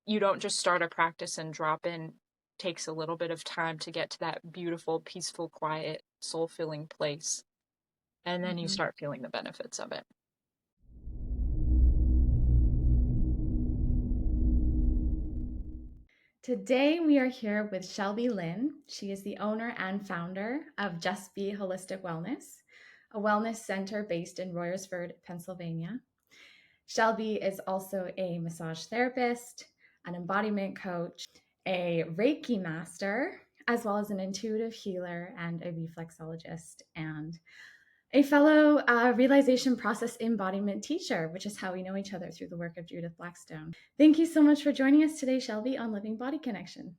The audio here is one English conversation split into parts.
you don't just start a practice and drop in. It takes a little bit of time to get to that beautiful, peaceful, quiet, soul-filling place. And then you start feeling the benefits of it. Today we are here with Shelby Lynn. She is the owner and founder of Just Be Holistic Wellness, a wellness center based in Royersford, Pennsylvania. Shelby is also a massage therapist, an embodiment coach, a Reiki master, as well as an intuitive healer and a reflexologist, and a fellow Realization Process Embodiment Teacher, which is how we know each other through the work of Judith Blackstone. Thank you so much for joining us today, Shelby, on Living Body Connection.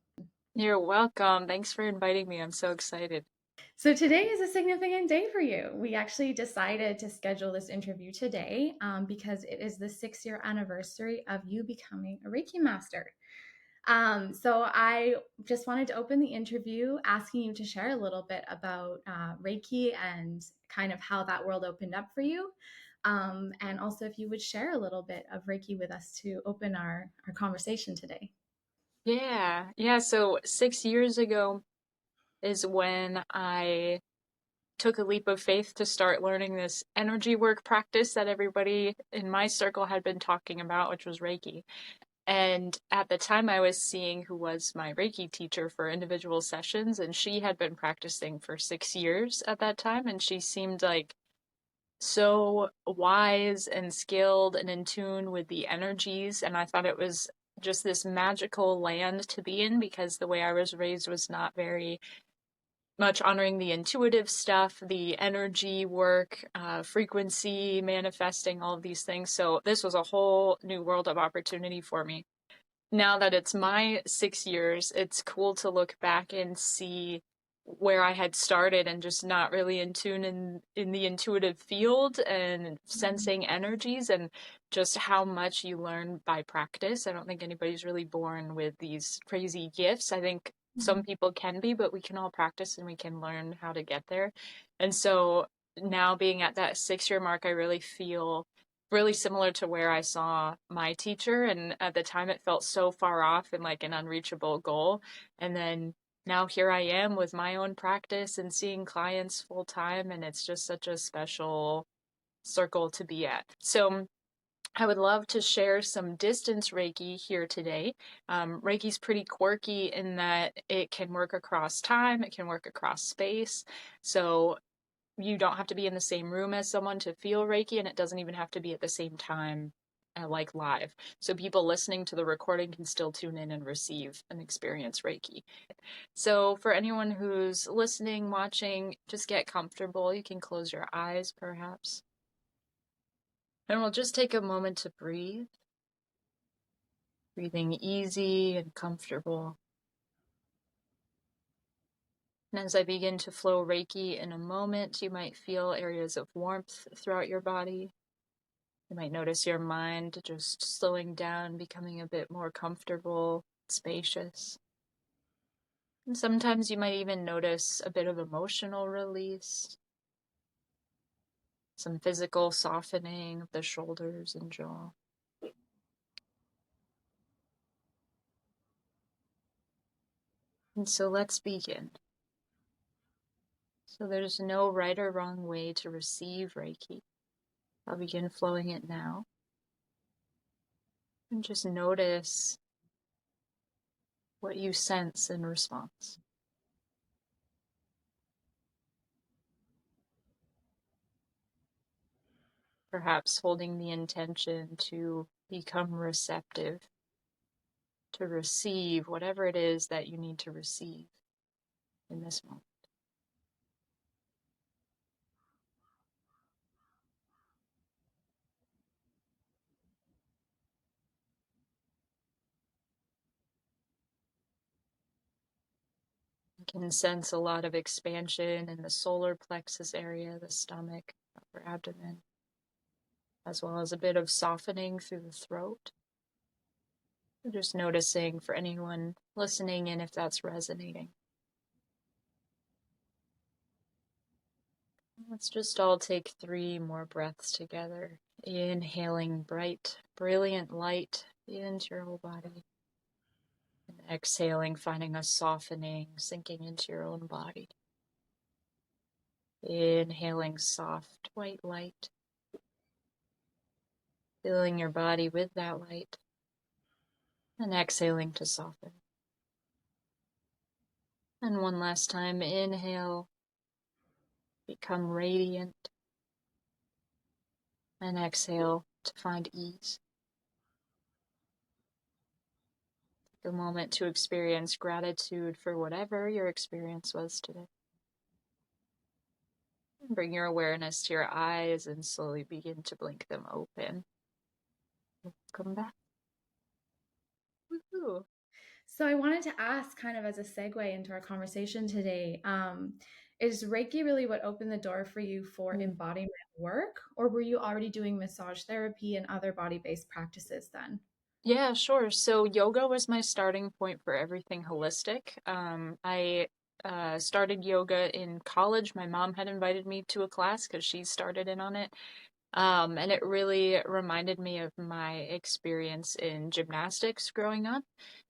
You're welcome. Thanks for inviting me. I'm so excited. So today is a significant day for you. We actually decided to schedule this interview today because it is the 6-year anniversary of you becoming a Reiki master. So I just wanted to open the interview asking you to share a little bit about Reiki and kind of how that world opened up for you. And also if you would share a little bit of Reiki with us to open our conversation today. Yeah. So 6 years ago is when I took a leap of faith to start learning this energy work practice that everybody in my circle had been talking about, which was Reiki. And at the time, I was seeing who was my Reiki teacher for individual sessions, and she had been practicing for 6 years at that time, and she seemed like so wise and skilled and in tune with the energies. And I thought it was just this magical land to be in, because the way I was raised was not very much honoring the intuitive stuff, the energy work, frequency, manifesting, all of these things. So this was a whole new world of opportunity for me. Now that it's my 6 years, it's cool to look back and see where I had started and just not really in tune in the intuitive field and sensing energies, and just how much you learn by practice. I don't think anybody's really born with these crazy gifts. I think some people can be, but we can all practice and we can learn how to get there. And so now, being at that 6-year mark, I really feel really similar to where I saw my teacher. And at the time, it felt so far off and like an unreachable goal. And then now here I am with my own practice and seeing clients full time. And it's just such a special circle to be at. So I would love to share some distance Reiki here today. Reiki's pretty quirky in that it can work across time, it can work across space. So you don't have to be in the same room as someone to feel Reiki, and it doesn't even have to be at the same time, like live. So people listening to the recording can still tune in and receive and experience Reiki. So for anyone who's listening, watching, just get comfortable. You can close your eyes, perhaps. And we'll just take a moment to breathe. Breathing easy and comfortable. And as I begin to flow Reiki in a moment, you might feel areas of warmth throughout your body. You might notice your mind just slowing down, becoming a bit more comfortable, spacious. And sometimes you might even notice a bit of emotional release, some physical softening of the shoulders and jaw. And so let's begin. So there's no right or wrong way to receive Reiki. I'll begin flowing it now. And just notice what you sense in response. Perhaps holding the intention to become receptive, to receive whatever it is that you need to receive in this moment. You can sense a lot of expansion in the solar plexus area, the stomach, upper abdomen, as well as a bit of softening through the throat. Just noticing for anyone listening in if that's resonating. Let's just all take 3 more breaths together. Inhaling bright, brilliant light into your whole body. exhaling, finding a softening, sinking into your own body. Inhaling soft white light, filling your body with that light, and exhaling to soften. And one last time, inhale, become radiant, and exhale to find ease. Take a moment to experience gratitude for whatever your experience was today. Bring your awareness to your eyes and slowly begin to blink them open. Come back. Woohoo. So I wanted to ask, kind of as a segue into our conversation today, is Reiki really what opened the door for you for embodiment work, or were you already doing massage therapy and other body-based practices then? Yeah, sure. So yoga was my starting point for everything holistic. I started yoga in college. My mom had invited me to a class because she started in on it. And it really reminded me of my experience in gymnastics growing up.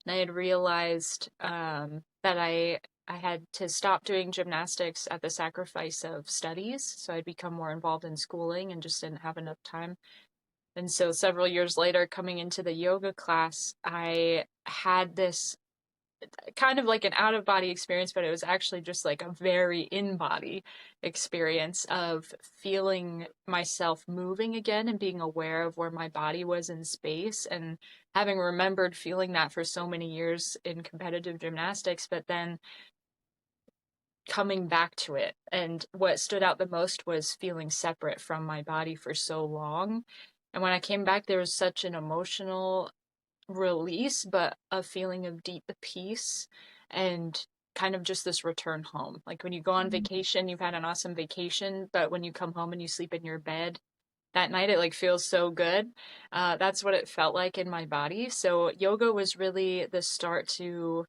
And I had realized that I had to stop doing gymnastics at the sacrifice of studies. So I'd become more involved in schooling and just didn't have enough time. And so several years later, coming into the yoga class, I had this kind of like an out of body experience, but it was actually just like a very in body experience of feeling myself moving again and being aware of where my body was in space, and having remembered feeling that for so many years in competitive gymnastics, but then coming back to it. And what stood out the most was feeling separate from my body for so long. And when I came back, there was such an emotional release, but a feeling of deep peace and kind of just this return home. Like when you go on Mhm. vacation, you've had an awesome vacation, but when you come home and you sleep in your bed that night, it like feels so good. That's what it felt like in my body. So yoga was really the start to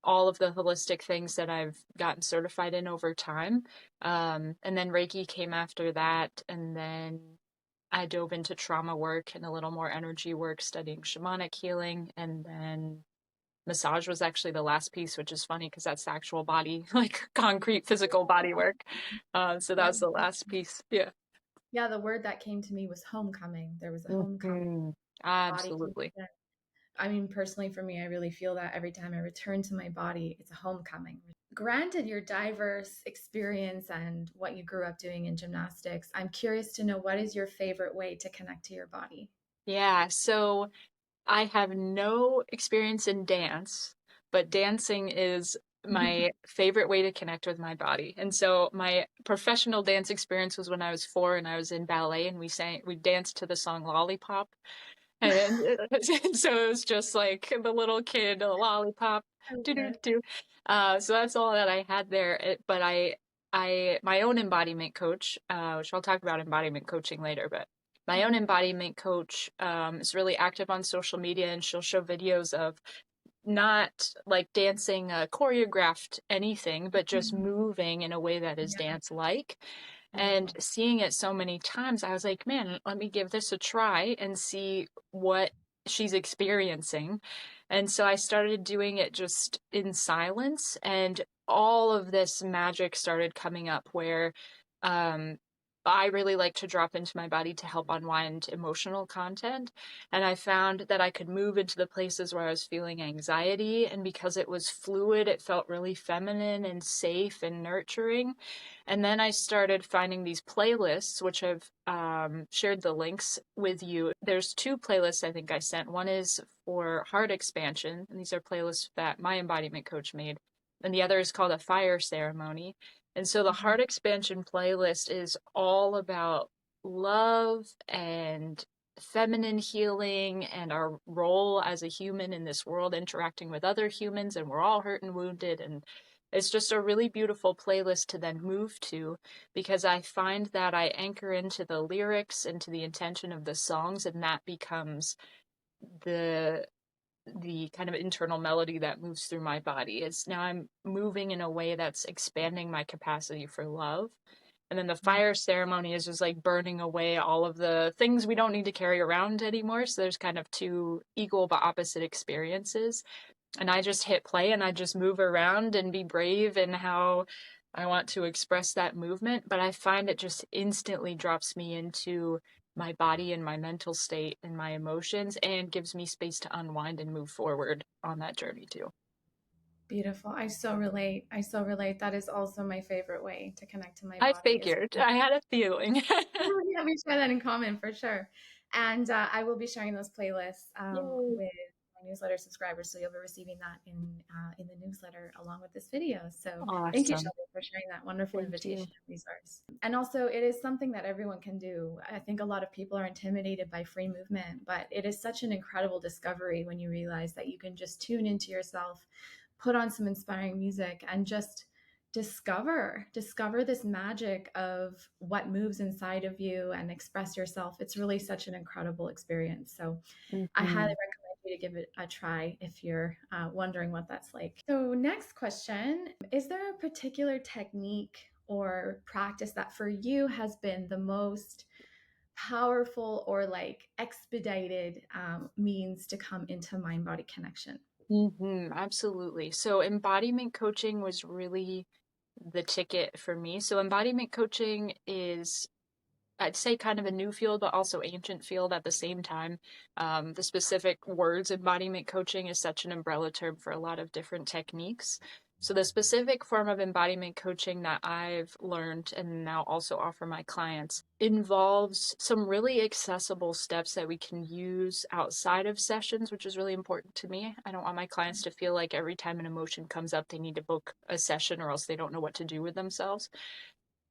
all of the holistic things that I've gotten certified in over time. And then Reiki came after that. And then I dove into trauma work and a little more energy work, studying shamanic healing. And then massage was actually the last piece, which is funny because that's the actual body, like concrete physical body work. So that Yeah, was the last piece. Yeah. yeah. The word that came to me was homecoming. There was a homecoming. Mm-hmm. Body came Absolutely. together. I mean, personally, for me, I really feel that every time I return to my body, it's a homecoming. Granted your diverse experience and what you grew up doing in gymnastics, I'm curious to know, what is your favorite way to connect to your body? Yeah. So I have no experience in dance, but dancing is my favorite way to connect with my body. And so my professional dance experience was when I was 4 and I was in ballet, and we danced to the song Lollipop. And, and so it was just like the little kid, a lollipop, I love do do it. do. So that's all that I had there. But my own embodiment coach, which I'll talk about embodiment coaching later, but my own Mhm. embodiment coach is really active on social media, and she'll show videos of not like dancing choreographed anything, but just Mhm. moving in a way that is Yeah, dance like. And beautiful. seeing it so many times, I was like, man, let me give this a try and see what she's experiencing. And so I started doing it just in silence, and all of this magic started coming up where um, I really like to drop into my body to help unwind emotional content. And I found that I could move into the places where I was feeling anxiety. And because it was fluid, it felt really feminine and safe and nurturing. And then I started finding these playlists, which I've shared the links with you. There's 2 playlists I think I sent. One is for heart expansion, and these are playlists that my embodiment coach made. And the other is called a fire ceremony. And so the Mhm. heart expansion playlist is all about love and feminine healing and our role as a human in this world, interacting with other humans, and we're all hurt and wounded, and it's just a really beautiful playlist to then move to, because I find that I anchor into the lyrics, into the intention of the songs, and that becomes the kind of internal melody that moves through my body. It's now I'm moving in a way that's expanding my capacity for love. And then the fire ceremony is just like burning away all of the things we don't need to carry around anymore. So there's kind of 2 equal but opposite experiences. And I just hit play and I just move around and be brave in how I want to express that movement. But I find it just instantly drops me into my body and my mental state and my emotions and gives me space to unwind and move forward on that journey too. Beautiful. I so relate. I so relate. That is also my favorite way to connect to my I body is figured. I had a feeling. yeah, we share that in common for sure. And I will be sharing those playlists Yay. with my newsletter subscribers, so you'll be receiving that in the newsletter along with this video. So thank you, Awesome. Shelby, for sharing that wonderful Thank invitation you. and resource. And also, it is something that everyone can do. I think a lot of people are intimidated by free movement, but it is such an incredible discovery when you realize that you can just tune into yourself, put on some inspiring music, and just discover this magic of what moves inside of you and express yourself. It's really such an incredible experience. So I highly Mhm. recommend you to give it a try if you're wondering what that's like. So next question, is there a particular technique or practice that for you has been the most powerful or like expedited means to come into mind body connection? Absolutely. So embodiment coaching was really the ticket for me. So embodiment coaching is, I'd say, kind of a new field, but also ancient field at the same time. The specific words embodiment coaching is such an umbrella term for a lot of different techniques. So the specific form of embodiment coaching that I've learned and now also offer my clients involves some really accessible steps that we can use outside of sessions, which is really important to me. I don't want my clients to feel like every time an emotion comes up, they need to book a session or else they don't know what to do with themselves.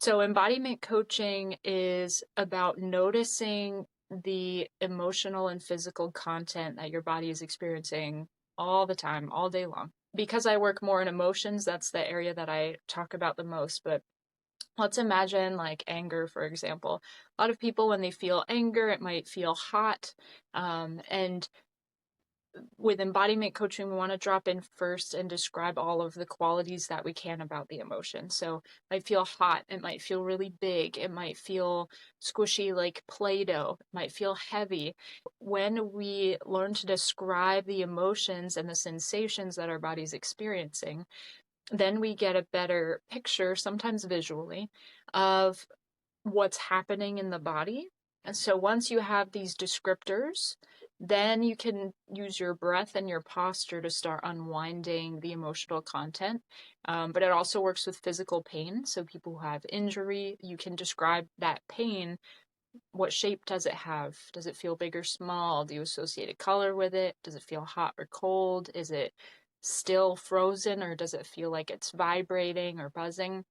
So, embodiment coaching is about noticing the emotional and physical content that your body is experiencing all the time, all day long. Because I work more in emotions, that's the area that I talk about the most. But let's imagine like anger, for example. A lot of people, when they feel anger, it might feel hot. And with embodiment coaching, we want to drop in first and describe all of the qualities that we can about the emotion. So it might feel hot, it might feel really big, it might feel squishy like Play-Doh, it might feel heavy. When we learn to describe the emotions and the sensations that our body's experiencing, then we get a better picture, sometimes visually, of what's happening in the body. And so once you have these descriptors, then you can use your breath and your posture to start unwinding the emotional content. But it also works with physical pain. So people who have injury, you can describe that pain. What shape does it have? Does it feel big or small? Do you associate a color with it? Does it feel hot or cold? Is it still frozen, or does it feel like it's vibrating or buzzing?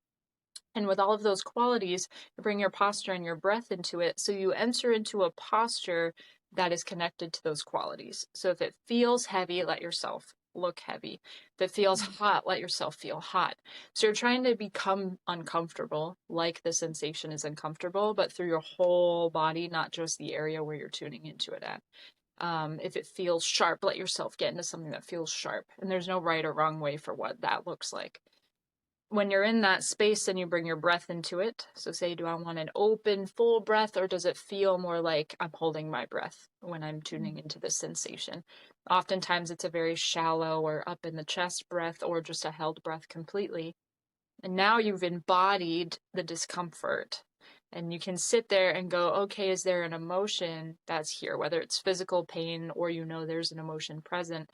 And with all of those qualities, you bring your posture and your breath into it. So you enter into a posture that is connected to those qualities. So if it feels heavy, let yourself look heavy. If it feels hot, let yourself feel hot. So you're trying to become uncomfortable, like the sensation is uncomfortable, but through your whole body, not just the area where you're tuning into it at. If it feels sharp, let yourself get into something that feels sharp. And there's no right or wrong way for what that looks like. When you're in that space and you bring your breath into it, so say, do I want an open, full breath, or does it feel more like I'm holding my breath when I'm tuning into this sensation? Oftentimes it's a very shallow or up in the chest breath, or just a held breath completely. And now you've embodied the discomfort. And you can sit there and go, okay, is there an emotion that's here? Whether it's physical pain or there's an emotion present,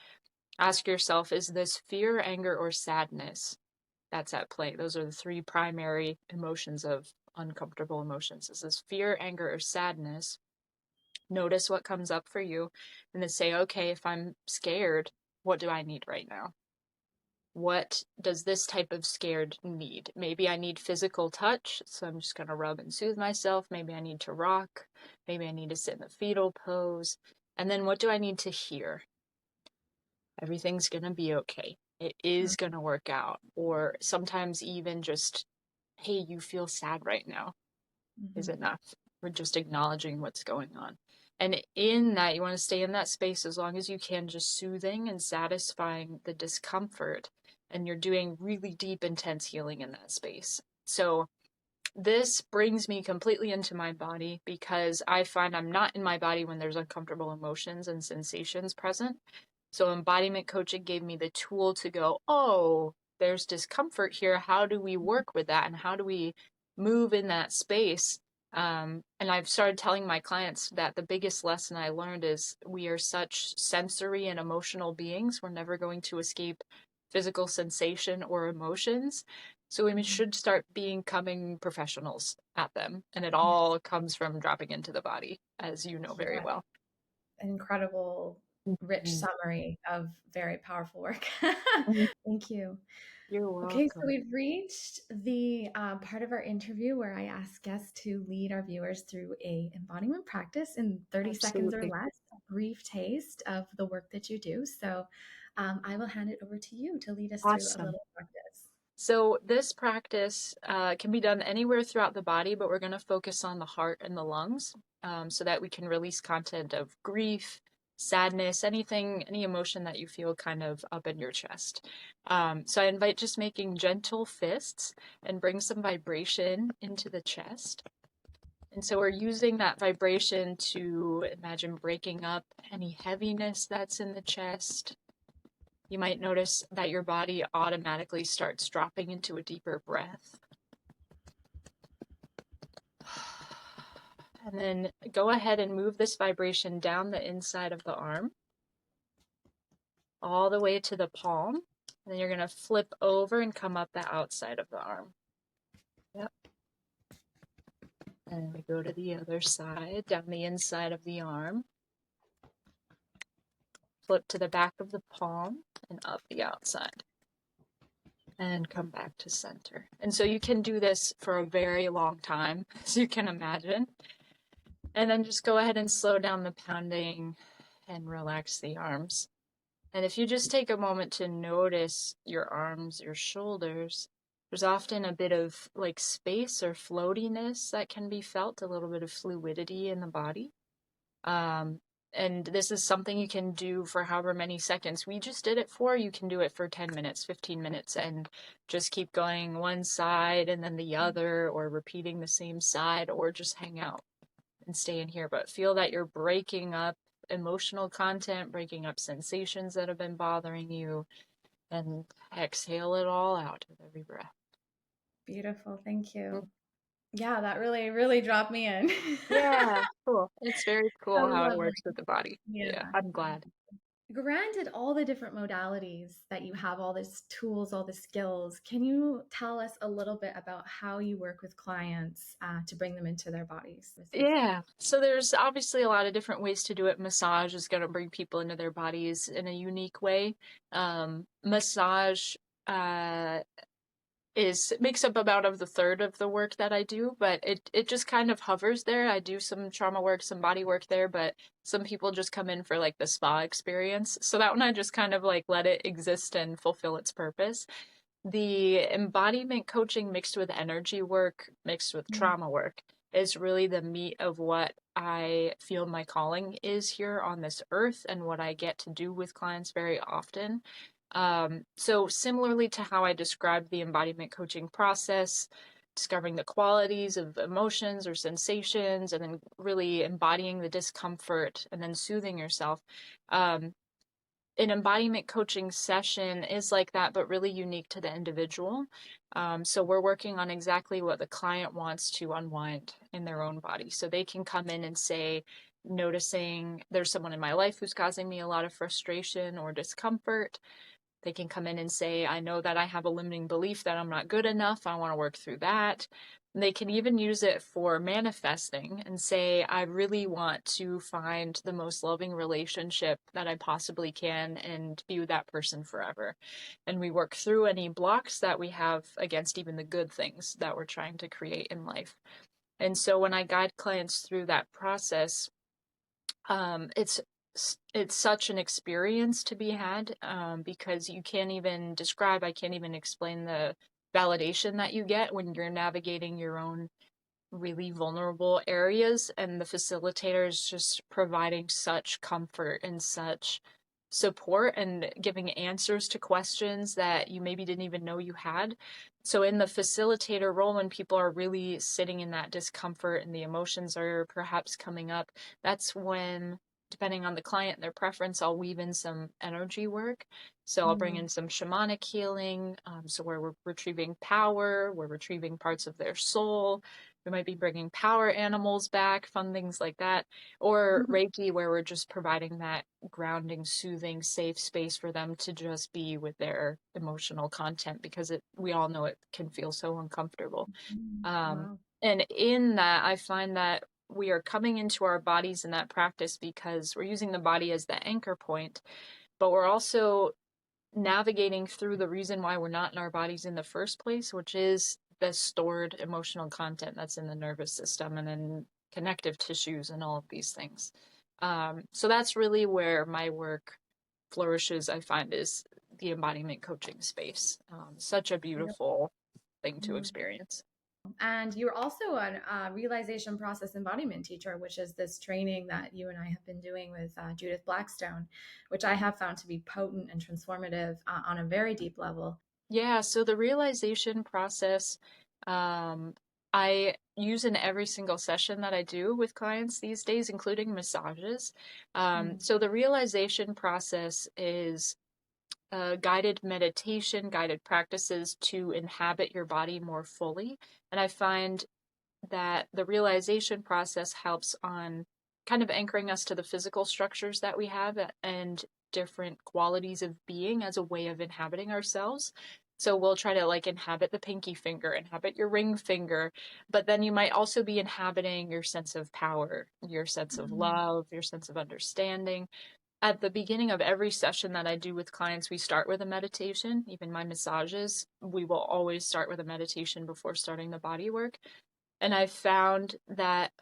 ask yourself, is this fear, anger, or sadness that's at play? Those are the three primary emotions of uncomfortable emotions. This is fear, anger, or sadness. Notice what comes up for you and then say, okay, if I'm scared, what do I need right now? What does this type of scared need? Maybe I need physical touch, so I'm just going to rub and soothe myself. Maybe I need to rock. Maybe I need to sit in the fetal pose. And then what do I need to hear? Everything's going to be okay. It is going to work out. Or sometimes even just, hey, you feel sad right now is Mm-hmm. enough. We're just acknowledging what's going on. And in that, you want to stay in that space as long as you can, just soothing and satisfying the discomfort. And you're doing really deep, intense healing in that space. So this brings me completely into my body because I find I'm not in my body when there's uncomfortable emotions and sensations present. So embodiment coaching gave me the tool to go, oh, there's discomfort here. How do we work with that? And how do we move in that space? And I've started telling my clients that the biggest lesson I learned is we are such sensory and emotional beings. We're never going to escape physical sensation or emotions. So we Mhm. should start becoming professionals at them. And it all comes from dropping into the body, as you know very Yeah, well. an incredible, rich Mhm. summary of very powerful work. Mhm. Thank you. You're Okay, so welcome. we've reached the part of our interview where I ask guests to lead our viewers through a embodiment practice in 30 seconds or Absolutely. less, a brief taste of the work that you do. So I will hand it over to you to lead us through a Awesome. little practice. So this practice can be done anywhere throughout the body, but we're going to focus on the heart and the lungs so that we can release content of grief, sadness, anything, any emotion that you feel kind of up in your chest. So I invite just making gentle fists and bring some vibration into the chest. And so we're using that vibration to imagine breaking up any heaviness that's in the chest. You might notice that your body automatically starts dropping into a deeper breath. And then go ahead and move this vibration down the inside of the arm, all the way to the palm. And then you're going to flip over and come up the outside of the arm. Yep. And we go to the other side, down the inside of the arm. Flip to the back of the palm and up the outside. And come back to center. And so you can do this for a very long time, as you can imagine. And then just go ahead and slow down the pounding and relax the arms. And if you just take a moment to notice your arms, your shoulders, there's often a bit of like space or floatiness that can be felt, a little bit of fluidity in the body. Um, and this is something you can do for however many seconds we just did it for. You can do it for 10 minutes, 15 minutes, and just keep going one side and then the other, or repeating the same side, or just hang out and stay in here. But feel that you're breaking up emotional content, breaking up sensations that have been bothering you, and exhale it all out with every breath. Beautiful. Thank Mm. you. Yeah, that really, really dropped me in. Yeah, cool. It's very So cool how it lovely. works with the body. Yeah. Yeah, I'm glad. Granted all the different modalities that you have, all these tools, all the skills, can you tell us a little bit about how you work with clients to bring them into their bodies? Yeah. So there's obviously a lot of different ways to do it. Massage is going to bring people into their bodies in a unique way. Massage uh, is makes up about of the third of the work that I do, but it just kind of hovers there. I do some trauma work, some body work there, but some people just come in for like the spa experience. So that one I just kind of like let it exist and fulfill its purpose. The embodiment coaching mixed with energy work, mixed with Mm. trauma work is really the meat of what I feel my calling is here on this earth and what I get to do with clients very often. So similarly to how I described the embodiment coaching process, discovering the qualities of emotions or sensations, and then really embodying the discomfort and then soothing yourself. Um, an embodiment coaching session is like that, but really unique to the individual. So we're working on exactly what the client wants to unwind in their own body. So they can come in and say, noticing there's someone in my life who's causing me a lot of frustration or discomfort. They can come in and say, I know that I have a limiting belief that I'm not good enough. I want to work through that. They can even use it for manifesting and say, I really want to find the most loving relationship that I possibly can and be with that person forever. And we work through any blocks that we have against even the good things that we're trying to create in life. And so when I guide clients through that process, it's such an experience to be had, because you can't even describe, I can't even explain the validation that you get when you're navigating your own really vulnerable areas, and the facilitator is just providing such comfort and such support and giving answers to questions that you maybe didn't even know you had. So in the facilitator role, when people are really sitting in that discomfort and the emotions are perhaps coming up, that's when depending on the client and their preference, I'll weave in some energy work. So I'll bring in some shamanic healing, so where we're retrieving power, we're retrieving parts of their soul. We might be bringing power animals back, fun things like that. Or Reiki, where we're just providing that grounding, soothing, safe space for them to just be with their emotional content, because we all know it can feel so uncomfortable. Um, Wow. and in that, I find that we are coming into our bodies in that practice because we're using the body as the anchor point, but we're also navigating through the reason why we're not in our bodies in the first place, which is the stored emotional content that's in the nervous system and in connective tissues and all of these things. So that's really where my work flourishes, I find, is the embodiment coaching space. Such a beautiful thing to experience. And you're also a realization process embodiment teacher, which is this training that you and I have been doing with Judith Blackstone, which I have found to be potent and transformative on a very deep level. Yeah, so the realization process, I use in every single session that I do with clients these days, including massages. So the realization process is guided meditation, guided practices to inhabit your body more fully. And I find that the realization process helps on kind of anchoring us to the physical structures that we have and different qualities of being as a way of inhabiting ourselves. So we'll try to like inhabit the pinky finger, inhabit your ring finger, but then you might also be inhabiting your sense of power, your sense of love, your sense of understanding. At the beginning of every session that I do with clients, we start with a meditation. Even my massages, we will always start with a meditation before starting the body work. And I've found that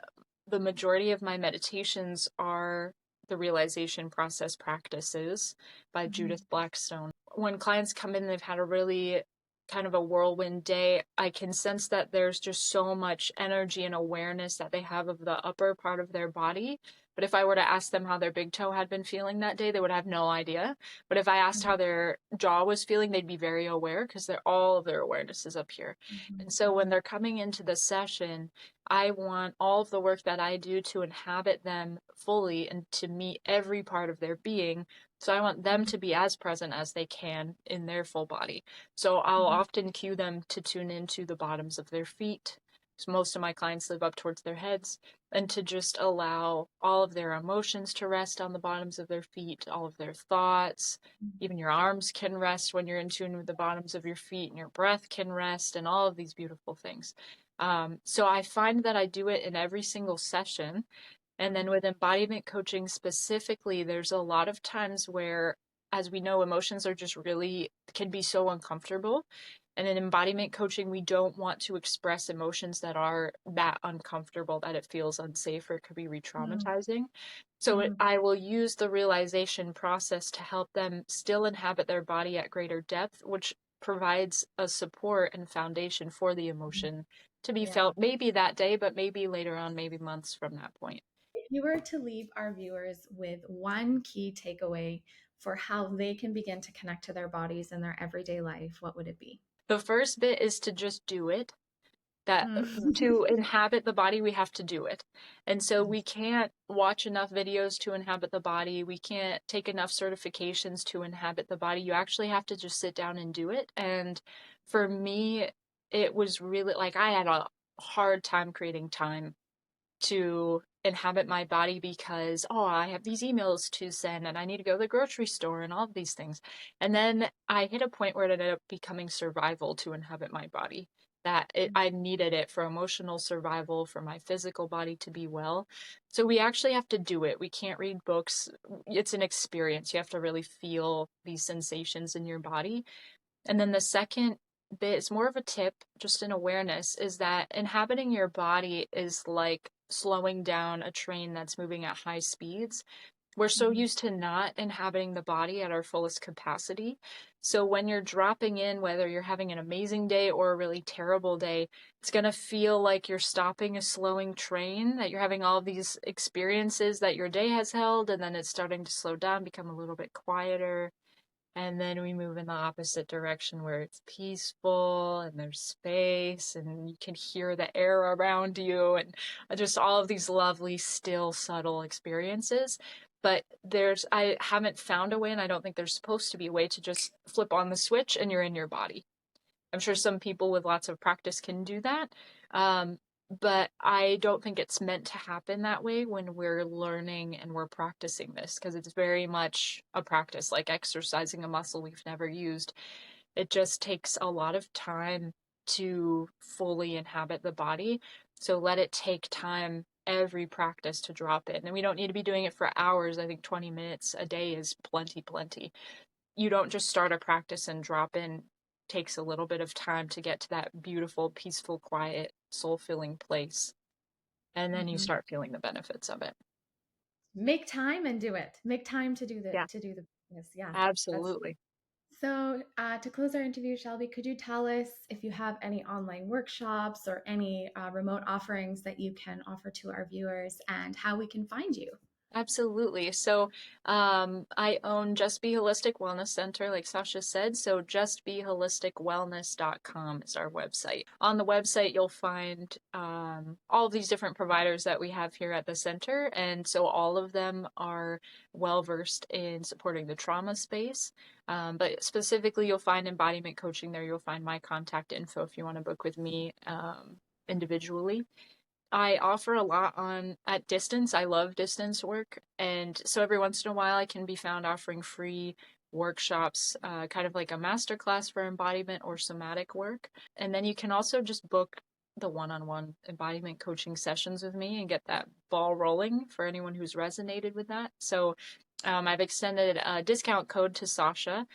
the majority of my meditations are the realization process practices by Judith Blackstone. When clients come in, they've had a really kind of a whirlwind day. I can sense that there's just so much energy and awareness that they have of the upper part of their body. But if I were to ask them how their big toe had been feeling that day, they would have no idea. But if I asked how their jaw was feeling, they'd be very aware, because all of their awareness is up here. And so when they're coming into the session, I want all of the work that I do to inhabit them fully and to meet every part of their being. So I want them to be as present as they can in their full body. So I'll often cue them to tune into the bottoms of their feet. So most of my clients live up towards their heads, and to just allow all of their emotions to rest on the bottoms of their feet, all of their thoughts. Even your arms can rest when you're in tune with the bottoms of your feet, and your breath can rest, and all of these beautiful things. So I find that I do it in every single session. And then with embodiment coaching specifically, there's a lot of times where, as we know, emotions are just really can be so uncomfortable. And in embodiment coaching, we don't want to express emotions that are that uncomfortable, that it feels unsafe or it could be re-traumatizing. So I will use the realization process to help them still inhabit their body at greater depth, which provides a support and foundation for the emotion to be Yeah. felt maybe that day, but maybe later on, maybe months from that point. If you were to leave our viewers with one key takeaway for how they can begin to connect to their bodies in their everyday life, what would it be? The first bit is to just do it. That to inhabit the body, we have to do it. And so we can't watch enough videos to inhabit the body. We can't take enough certifications to inhabit the body. You actually have to just sit down and do it. And for me, it was really like I had a hard time creating time to inhabit my body because, oh, I have these emails to send and I need to go to the grocery store and all of these things. And then I hit a point where it ended up becoming survival to inhabit my body. I needed it for emotional survival, for my physical body to be well. So we actually have to do it. We can't read books. It's an experience. You have to really feel these sensations in your body. And then the second bit is more of a tip, just an awareness, is that inhabiting your body is like slowing down a train that's moving at high speeds. We're so used to not inhabiting the body at our fullest capacity. So when you're dropping in, whether you're having an amazing day or a really terrible day, it's going to feel like you're stopping a slowing train, that you're having all of these experiences that your day has held, and then it's starting to slow down, become a little bit quieter. And then we move in the opposite direction where it's peaceful and there's space and you can hear the air around you and just all of these lovely, still, subtle experiences. But I haven't found a way, and I don't think there's supposed to be a way to just flip on the switch and you're in your body. I'm sure some people with lots of practice can do that. Um, but I don't think it's meant to happen that way when we're learning and we're practicing this, because it's very much a practice, like exercising a muscle we've never used. It just takes a lot of time to fully inhabit the body. So let it take time every practice to drop in. And we don't need to be doing it for hours. I think 20 minutes a day is plenty, plenty. You don't just start a practice and drop in. It takes a little bit of time to get to that beautiful, peaceful, quiet, soul-filling place. And then you Mhm. start feeling the benefits of it. Make time and do it. Make time to do Yeah, the business. Yeah, that's absolutely. so. To close our interview, Shelby, could you tell us if you have any online workshops or any remote offerings that you can offer to our viewers, and how we can find you? Absolutely. So, I own Just Be Holistic Wellness Center, like Sasha said. So, justbeholisticwellness.com is our website. On the website, you'll find all of these different providers that we have here at the center. And so, all of them are well versed in supporting the trauma space. But specifically, you'll find embodiment coaching there. You'll find my contact info if you want to book with me individually. I offer a lot on at distance. I love distance work, and so every once in a while I can be found offering free workshops, kind of like a master class for embodiment or somatic work. And then you can also just book the one-on-one embodiment coaching sessions with me and get that ball rolling for anyone who's resonated with that. So I've extended a discount code to Sasha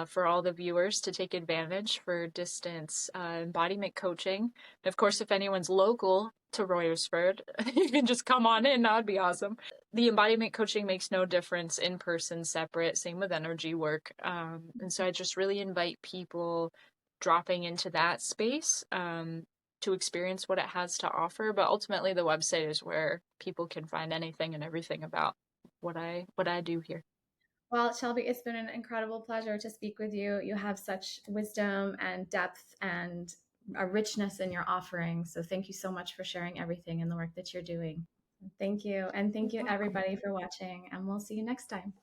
for all the viewers to take advantage for distance embodiment coaching. Of course, if anyone's local to Royersford, you can just come on in. That'd be awesome. The embodiment coaching makes no difference in person, separate. Same with energy work. And so I just really invite people dropping into that space to experience what it has to offer. But ultimately, the website is where people can find anything and everything about what I do here. Well, Shelby, it's been an incredible pleasure to speak with you. You have such wisdom and depth and a richness in your offering. So thank you so much for sharing everything and the work that you're doing. Thank you. And You're thank you, welcome. everybody, for watching. And we'll see you next time.